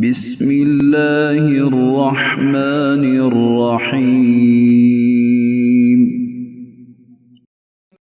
بسم اللہ الرحمن الرحیم۔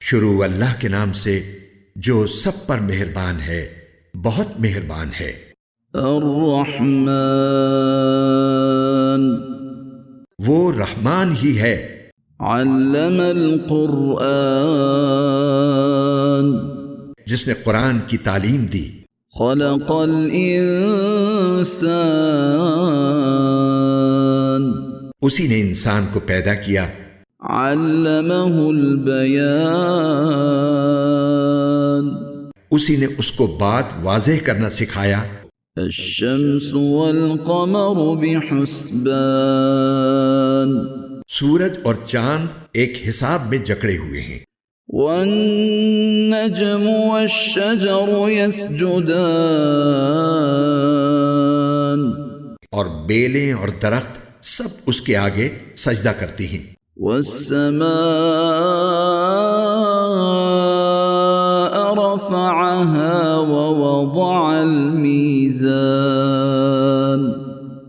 شروع اللہ کے نام سے جو سب پر مہربان ہے، بہت مہربان ہے۔ الرحمن، وہ رحمان ہی ہے۔ علم القرآن، جس نے قرآن کی تعلیم دی۔ خلق الانسان، اسی نے انسان کو پیدا کیا۔ علمہ البیان، اسی نے اس کو بات واضح کرنا سکھایا۔ الشمس والقمر بحسبان، سورج اور چاند ایک حساب میں جکڑے ہوئے ہیں۔ والنجم والشجر يسجدان، اور بیلیں اور درخت سب اس کے آگے سجدہ کرتی ہیں۔ والسماء رفعها ووضع الميزان،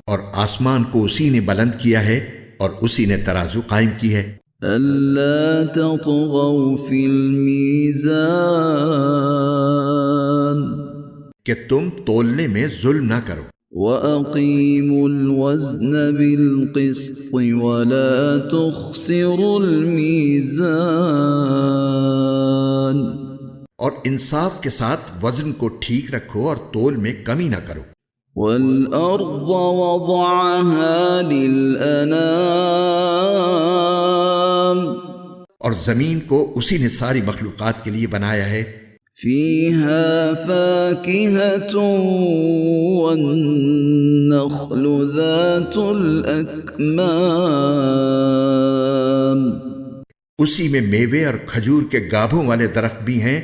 اور آسمان کو اسی نے بلند کیا ہے اور اسی نے ترازو قائم کی ہے۔ ألا تطغوا في الميزان، کہ تم تولنے میں ظلم نہ کرو۔ وأقيموا الوزن بالقسط ولا تخسروا الميزان، اور انصاف کے ساتھ وزن کو ٹھیک رکھو اور تول میں کمی نہ کرو۔ والأرض وضعها للأنام، اور زمین کو اسی نے ساری مخلوقات کے لیے بنایا ہے۔ فيها فاكهة والنخل ذات الأكمام، اسی میں میوے اور کھجور کے گابھوں والے درخت بھی ہیں۔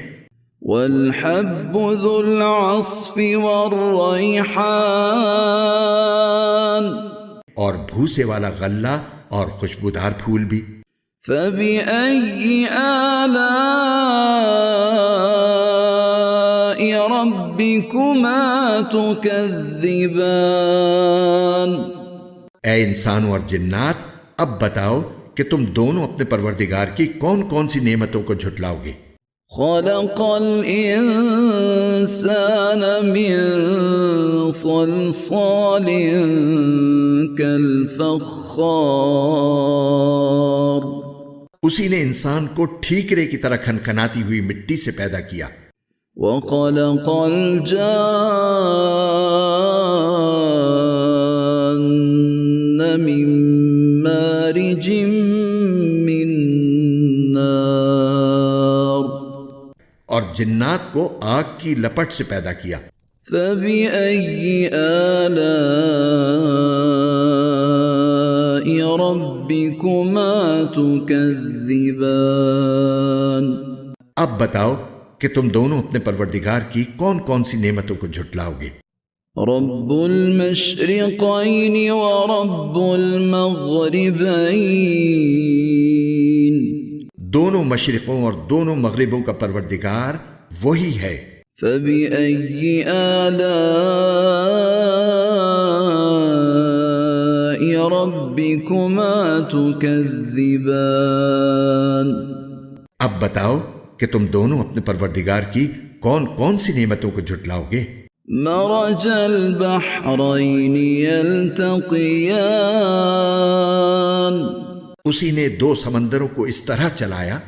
والحب ذو العصف والريحان، اور بھوسے والا غلہ اور خوشبودار پھول بھی۔ فبأي آلاء ربكما تكذبان، اے انسانوں اور جنات، اب بتاؤ کہ تم دونوں اپنے پروردگار کی کون کون سی نعمتوں کو جھٹلاؤ گے۔ خلق الانسان من صلصال كالفخار، اسی نے انسان کو ٹھیکرے کی طرح کھنکھناتی ہوئی مٹی سے پیدا کیا۔ وخلق الجان من مارج من نار، اور جنات کو آگ کی لپٹ سے پیدا کیا۔ فبأي آلاء ربكما تكذبان، اب بتاؤ کہ تم دونوں اپنے پروردگار کی کون کون سی نعمتوں کو جھٹلاؤ گے۔ رب المشرقين ورب المغربين، دونوں مشرقوں اور دونوں مغربوں کا پروردگار وہی ہے۔ فبأي آلاء ربكما تكذبان، اب بتاؤ کہ تم دونوں اپنے پروردگار کی کون کون سی نعمتوں کو جھٹلاؤ گے۔ مرج البحرين يلتقيان، اسی نے دو سمندروں کو اس طرح چلایا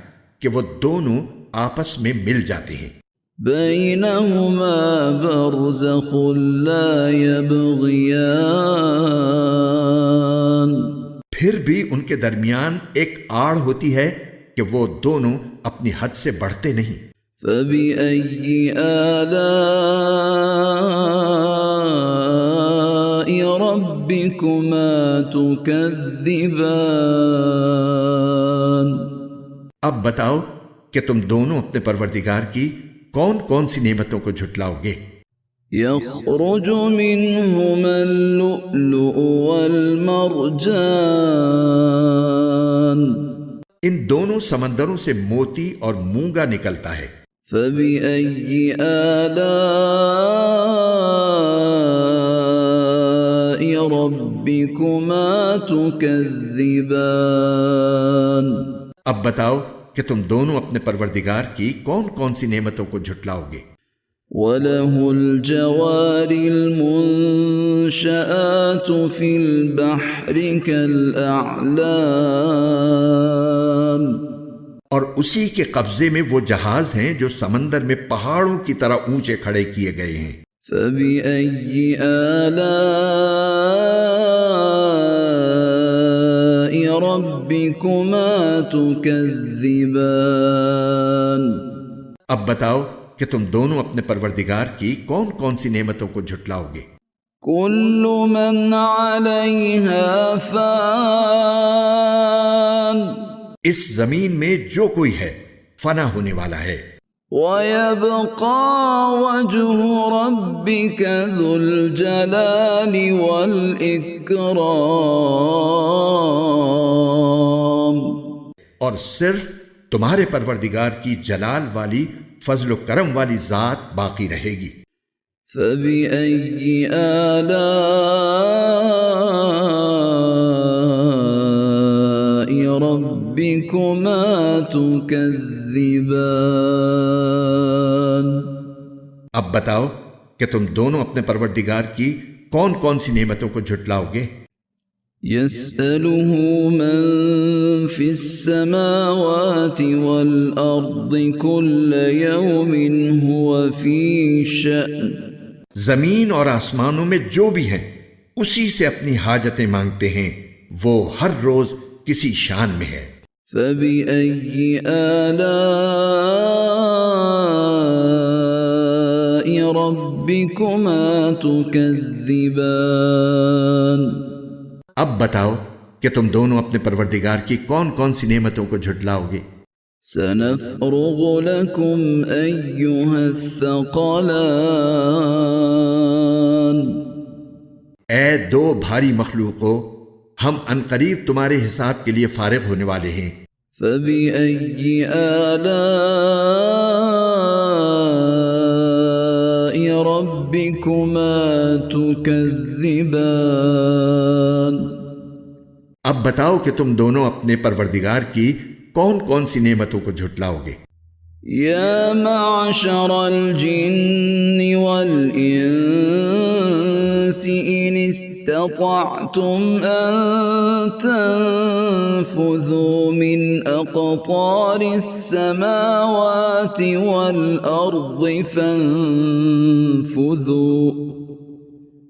کہ وہ دونوں آپس میں مل جاتے ہیں۔ بينهما برزخ لا يبغيان، پھر بھی ان کے درمیان ایک آڑ ہوتی ہے کہ وہ دونوں اپنی حد سے بڑھتے نہیں۔ فبأي آلاء ربكما تكذبان، اب بتاؤ کہ تم دونوں اپنے پروردگار کی کون کون سی نعمتوں کو جھٹلاؤ گے۔ يخرج منهما اللؤلؤ والمرجان، ان دونوں سمندروں سے موتی اور مونگا نکلتا ہے۔ فبأي آلاء ربكما تكذبان اب بتاؤ کہ تم دونوں اپنے پروردگار کی کون کون سی نعمتوں کو جھٹلاؤ گے؟ وَلَهُ الْجَوَارِ الْمُنشَآتُ فِي الْبَحْرِ كَالْأَعْلَامِ اور اسی کے قبضے میں وہ جہاز ہیں جو سمندر میں پہاڑوں کی طرح اونچے کھڑے کیے گئے ہیں۔ فَبِأَيِّ آلَاءِ رَبِّكُمَا تُكَذِّبَانِ اب بتاؤ کہ تم دونوں اپنے پروردگار کی کون کون سی نعمتوں کو جھٹلاؤ گے؟ كُلُّ مَنْ عَلَيْهَا فَانٍ اس زمین میں جو کوئی ہے فنا ہونے والا ہے، وَيَبْقَى وَجْهُ رَبِّكَ ذُو الْجَلَالِ وَالْإِكْرَامِ اور صرف تمہارے پروردگار کی جلال والی فضل و کرم والی ذات باقی رہے گی۔ فَبِأَيِّ آلَاءِ رَبِّكُمَا تُكَذِّبَانِ اب بتاؤ کہ تم دونوں اپنے پروردگار کی کون کون سی نعمتوں کو جھٹلاؤ گے؟ يَسْأَلُهُ مَن فِي السَّمَاوَاتِ وَالْأَرْضِ كُلَّ يَوْمٍ هُوَ فِي شَأْنٍ زمین اور آسمانوں میں جو بھی ہیں اسی سے اپنی حاجتیں مانگتے ہیں، وہ ہر روز کسی شان میں ہے۔ فَبِأَيِّ آلَاءِ رَبِّكُمَا تُكَذِّبَانِ اب بتاؤ کہ تم دونوں اپنے پروردگار کی کون کون سی نعمتوں کو جھٹلاؤ گے؟ سَنَفْرُغُ لَكُمْ أَيُّهَ الثَّقَلَانِ اے دو بھاری مخلوقو، ہم عنقریب تمہارے حساب کے لیے فارغ ہونے والے ہیں۔ فَبِأَيِّ آلَاءِ رَبِّكُمَا تُكَذِّبَانِ اب بتاؤ کہ تم دونوں اپنے پروردگار کی کون کون سی نعمتوں کو جھٹلاؤ گے؟ يَا مَعْشَرَ الْجِنِّ وَالْإِنسِ إِنِ اسْتَطَعْتُمْ أَن تَنفُذُوا مِنْ أَقْطَارِ السَّمَاوَاتِ وَالْأَرْضِ فَانفُذُوا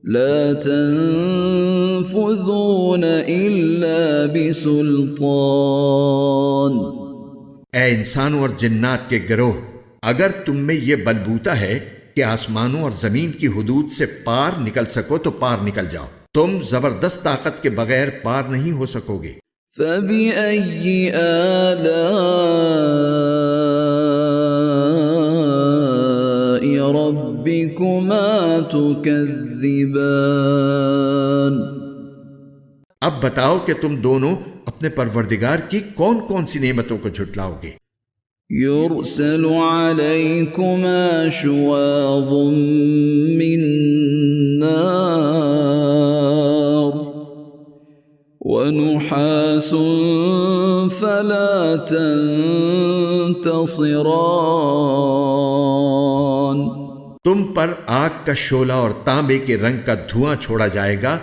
لَا تَنفُذُونَ إِلَّا بِسُلْطَانٍ اے انسانوں اور جنات کے گروہ، اگر تم میں یہ بلبوتا ہے کہ آسمانوں اور زمین کی حدود سے پار نکل سکو تو پار نکل جاؤ، تم زبردست طاقت کے بغیر پار نہیں ہو سکو گے۔ فَبِأَيِّ آلَاءِ رَبِّكُمَا تُكَذِّبَانِ اب بتاؤ کہ تم دونوں اپنے پروردگار کی کون کون سی نعمتوں کو جھٹلاؤ گے؟ يُرْسَلُ عَلَيْكُمَا شُوَاظٌ مِّن نَّارٍ وَنُحَاسٌ فَلَا تَنتَصِرَانِ تم پر آگ کا شعلہ اور تانبے کے رنگ کا دھواں چھوڑا جائے گا،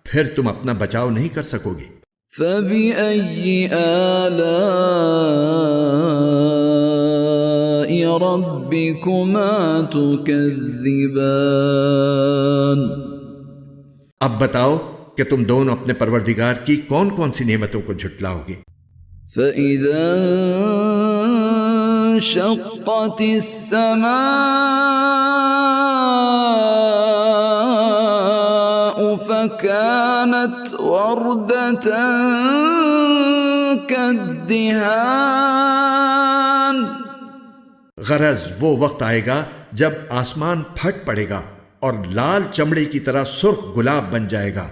پھر تم اپنا بچاؤ نہیں کر سکو گے۔ فَبِأَيِّ آلَاءِ رَبِّكُمَا تُكَذِّبَانِ اب بتاؤ کہ تم دونوں اپنے پروردگار کی کون کون سی نعمتوں کو جھٹلاؤ گے؟ فَإِذَا انشَقَّتِ السَّمَاءُ فَكَانَتْ وَرْدَةً كَالدِّهَانِ غرض وہ وقت آئے گا جب آسمان پھٹ پڑے گا اور لال چمڑے کی طرح سرخ گلاب بن جائے گا۔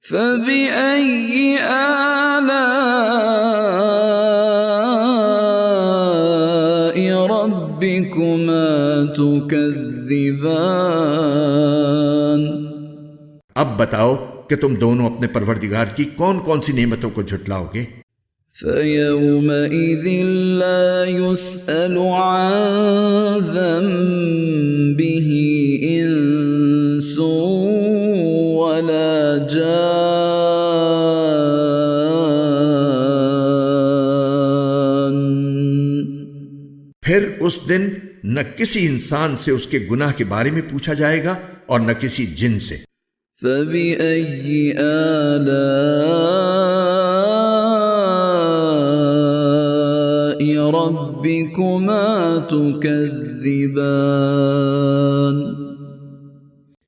فَبِأَيِّ آلَاءِ رَبِّكُمَا تُكَذِّبَانِ اب بتاؤ کہ تم دونوں اپنے پروردگار کی کون کون سی نعمتوں کو جھٹلاؤ گے؟ فَيَوْمَئِذٍ لَا يُسْأَلُ عَنْ ذَنبِهِ إِنسٌ وَلَا جَانٌّ۔ پھر اس دن نہ کسی انسان سے اس کے گناہ کے بارے میں پوچھا جائے گا اور نہ کسی جن سے۔ فَبِأَيِّ آلَاءِ رَبِّكُمَا تُكَذِّبَانِ۔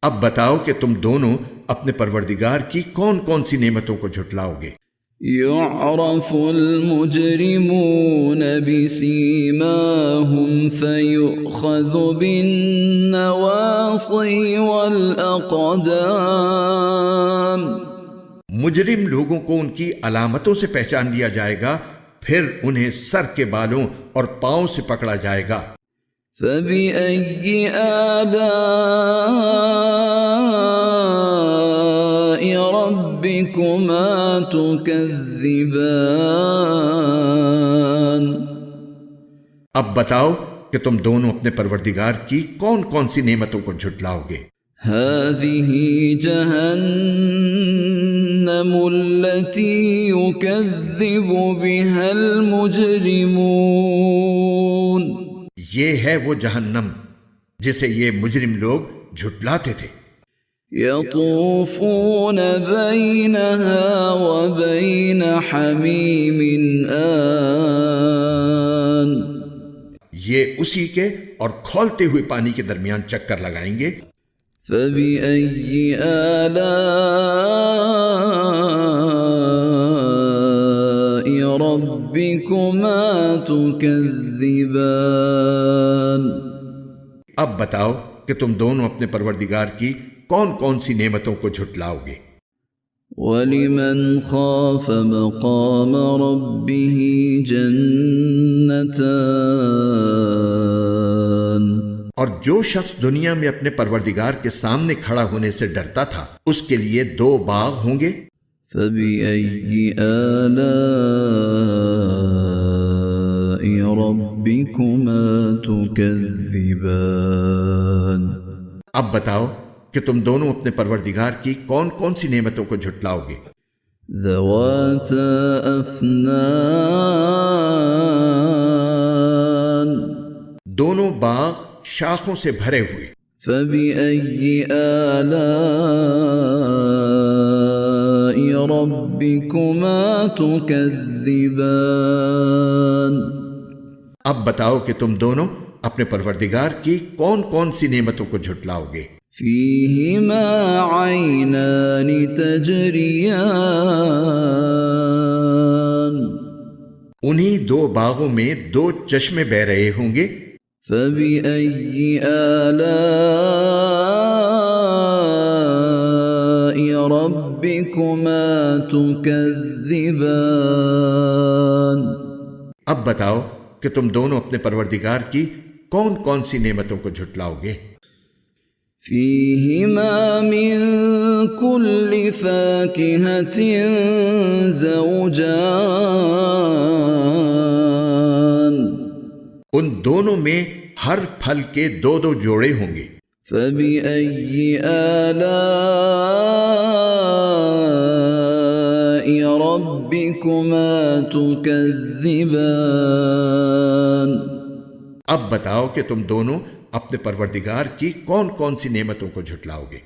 اب بتاؤ کہ تم دونوں اپنے پروردگار کی کون کون سی نعمتوں کو جھٹلاؤ گے؟ يُعْرَفُ الْمُجْرِمُونَ بِسِيمَاهُمْ فَيُؤْخَذُ بِالنَّوَاصِي وَالْأَقْدَامِ۔ مجرم لوگوں کو ان کی علامتوں سے پہچان لیا جائے گا، پھر انہیں سر کے بالوں اور پاؤں سے پکڑا جائے گا۔ فَبِأَيِّ آلَاءِ رَبِّكُمَا تُكَذِّبَانِ۔ اب بتاؤ کہ تم دونوں اپنے پروردگار کی کون کون سی نعمتوں کو جھٹلاؤ گے؟ هَذِهِ جَهَنَّمُ الَّتِي يُكَذِّبُ بِهَا الْمُجْرِمُونَ۔ یہ ہے وہ جہنم جسے یہ مجرم لوگ جھٹلاتے تھے۔ يَطُوفُونَ بَيْنَهَا وَبَيْنَ حَمِيمٍ آنٍ۔ یہ اسی کے اور کھولتے ہوئے پانی کے درمیان چکر لگائیں گے۔ فَبِأَيِّ آلَاءِ رَبِّكُمَا تُكَذِّبَانِ۔ اب بتاؤ کہ تم دونوں اپنے پروردگار کی کون کون سی نعمتوں کو جھٹلاؤ گے؟ وَلِمَنْ خَافَ مَقَامَ رَبِّهِ جَنَّتَانِ۔ اور جو شخص دنیا میں اپنے پروردگار کے سامنے کھڑا ہونے سے ڈرتا تھا اس کے لیے 2 باغ ہوں گے۔ فَبِأَيِّ آلَاءِ رَبِّكُمَا تُكَذِّبَانِ۔ اب بتاؤ کہ تم دونوں اپنے پروردگار کی کون کون سی نعمتوں کو جھٹلاؤ گے؟ ذَوَاتَا أَفْنَانٍ۔ دونوں باغ شاخوں سے بھرے ہوئے۔ فَبِأَيِّ آلَاءِ رَبِّكُمَا تُكَذِّبَانِ۔ اب بتاؤ کہ تم دونوں اپنے پروردگار کی کون کون سی نعمتوں کو جھٹلاؤ گے؟ فِيهِمَا عَيْنَانِ تَجْرِيَانِ۔ انہی 2 باغوں میں 2 چشمے بہہ رہے ہوں گے۔ فَبِأَيِّ آلَاءِ رَبِّكُمَا تُكَذِّبَانِ۔ اب بتاؤ کہ تم دونوں اپنے پروردگار کی کون کون سی نعمتوں کو جھٹلاؤ گے؟ فِيهِمَا مِن كُلِّ فَاكِهَةٍ زَوْجَانِ۔ ان دونوں میں ہر پھل کے 2 جوڑے ہوں گے۔ فَبِأَيِّ آلَاءِ رَبِّكُمَا تُكَذِّبَانِ۔ اب بتاؤ کہ تم دونوں اپنے پروردگار کی کون کون سی نعمتوں کو جھٹلاؤ گے؟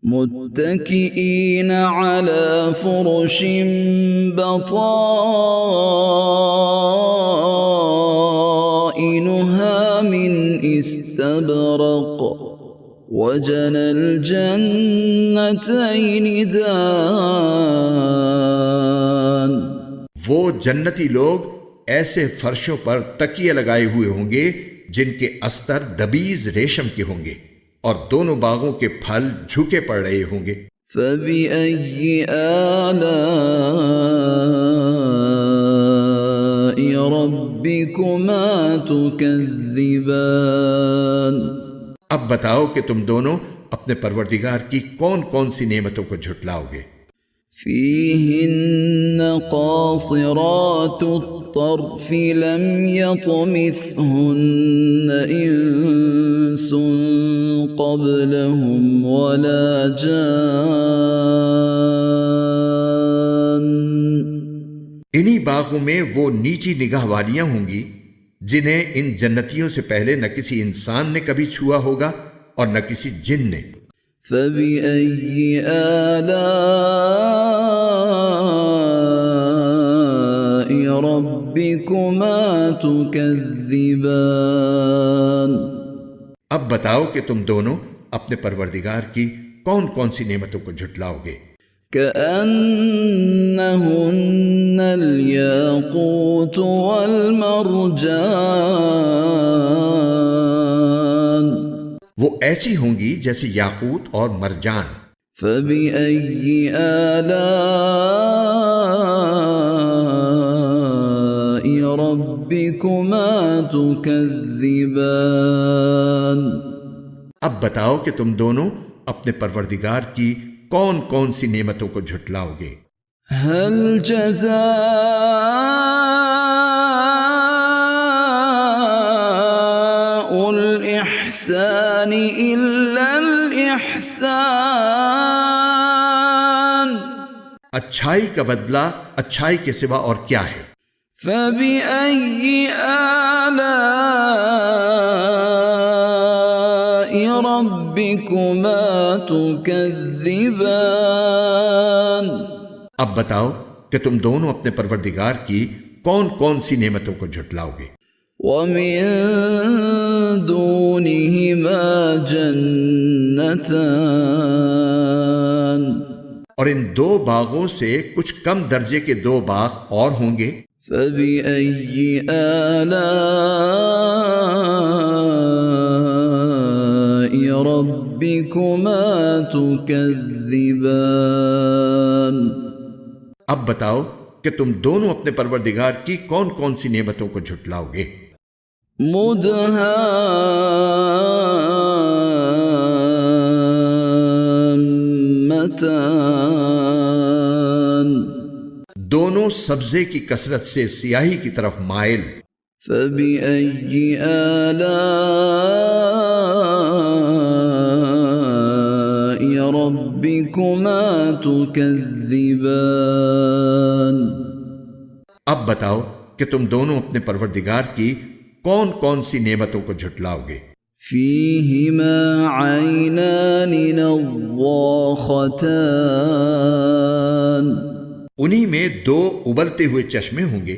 متكئين على فرش بطائنها من استبرق وجنى الجنتين دان۔ وہ جنتی لوگ ایسے فرشوں پر تکیے لگائے ہوئے ہوں گے جن کے استر دبیز ریشم کے ہوں گے اور دونوں باغوں کے پھل جھکے پڑ رہے ہوں گے۔ فَبِأَيِّ آلَاءِ رَبِّكُمَا تُكَذِّبَانِ۔ اب بتاؤ کہ تم دونوں اپنے پروردگار کی کون کون سی نعمتوں کو جھٹلاؤ گے؟ فيهن قاصرات الطرف لم يطمثهن إنس قبلهم ولا جان. انہی باغوں میں وہ نیچی نگاہ والیاں ہوں گی جنہیں ان جنتیوں سے پہلے نہ کسی انسان نے کبھی چھوا ہوگا اور نہ کسی جن نے. فبأي آلاء ربكما تكذبان. اب بتاؤ کہ تم دونوں اپنے پروردگار کی کون کون سی نعمتوں کو جھٹلاؤ گے. كأنهن الياقوت والمرجان. وہ ایسی ہوں گی جیسے یاقوت اور مرجان. فبأي آلاء ربكما تكذبان. اب بتاؤ کہ تم دونوں اپنے پروردگار کی کون کون سی نعمتوں کو جھٹلاؤ گے. هل جزاء الإحسان إلا الإحسان. اچھائی کا بدلہ اچھائی کے سوا اور کیا ہے. فبأي آلاء ربكما تكذبان. اب بتاؤ کہ تم دونوں اپنے پروردگار کی کون کون سی نعمتوں کو جھٹلاؤ گے. ومن دونهما جنتان. اور ان دو باغوں سے کچھ کم درجے کے دو باغ اور ہوں گے. فبأي آلاء ربكما تكذبان. اب بتاؤ کہ تم دونوں اپنے پروردگار کی کون کون سی نعمتوں کو جھٹلاؤ گے. مدهامتان. دونوں سبزے کی کثرت سے سیاہی کی طرف مائل. فبأي آلاء ربكما تكذبان. اب بتاؤ کہ تم دونوں اپنے پروردگار کی کون کون سی نعمتوں کو جھٹلاؤ گے. فيهما عينان نضاختان. انہی میں دو ابلتے ہوئے چشمے ہوں گے.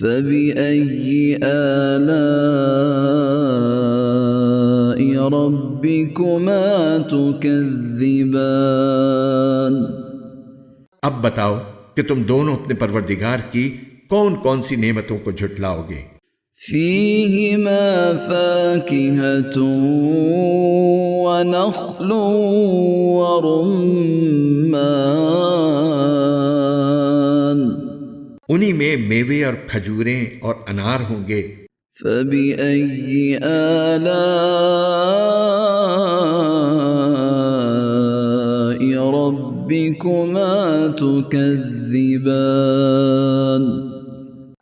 فبأي آلاء ربكما تكذبان. اب بتاؤ کہ تم دونوں اپنے پروردگار کی کون کون سی نعمتوں کو جھٹلاؤ گے. فيهما فاكهة ونخل ورمان. انہی میں میوے اور کھجوریں اور انار ہوں گے. فبأي آلاء ربكما تكذبان.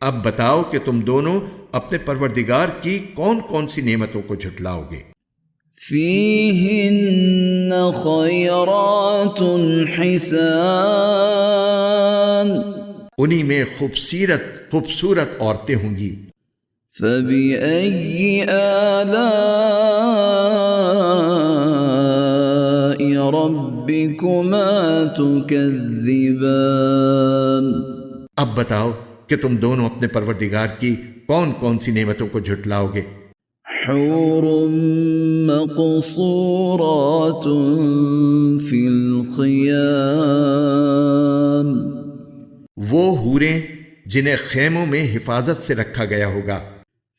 اب بتاؤ کہ تم دونوں اپنے پروردگار کی کون کون سی نعمتوں کو جھٹلاؤ گے. فيهن خيرات حسان. انہی میں خوبصورت عورتیں ہوں گی. فبأي آلاء ربكما تكذبان. اب بتاؤ کہ تم دونوں اپنے پروردگار کی کون کون سی نعمتوں کو جھٹلاؤ گے. حور مقصورات في الخيام. وہ حوریں جنہیں خیموں میں حفاظت سے رکھا گیا ہوگا.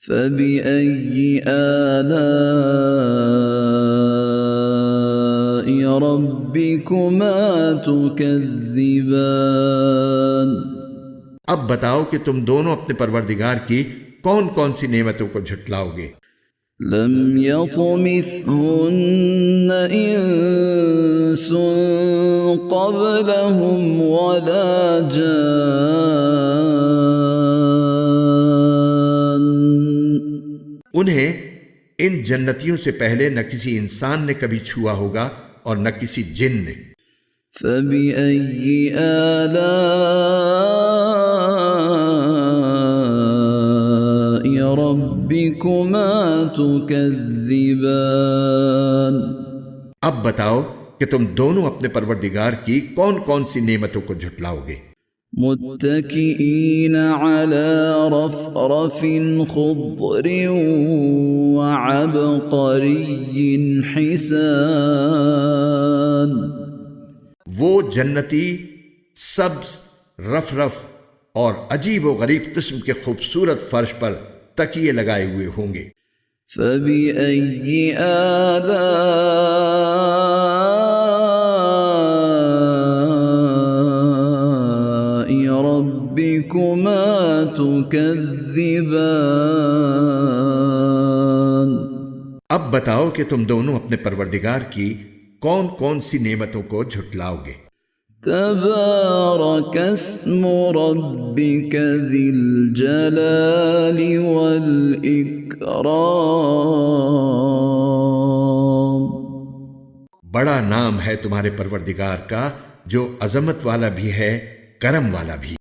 فبأي آلاء ربكما تكذبان. اب بتاؤ کہ تم دونوں اپنے پروردگار کی کون کون سی نعمتوں کو جھٹلاؤ گے. لم يطمثهن إنس قبلهم ولا جان. انہیں ان جنتیوں سے پہلے نہ کسی انسان نے کبھی چھوا ہوگا اور نہ کسی جن نے. فبأي آلاء ربكما تكذبان. اب بتاؤ کہ تم دونوں اپنے پروردگار کی کون کون سی نعمتوں کو جھٹلاؤ گے. متكئين على رفرف خضر وعبقري حسان. وہ جنتی سبز رف اور عجیب و غریب قسم کے خوبصورت فرش پر تکیے لگائے ہوئے ہوں گے. فبأي آلاء ربكما تكذبان. اب بتاؤ کہ تم دونوں اپنے پروردگار کی کون کون سی نعمتوں کو جھٹلاؤ گے. تبارك اسم ربك ذي الجلال والإكرام. بڑا نام ہے تمہارے پروردگار کا جو عظمت والا بھی ہے کرم والا بھی.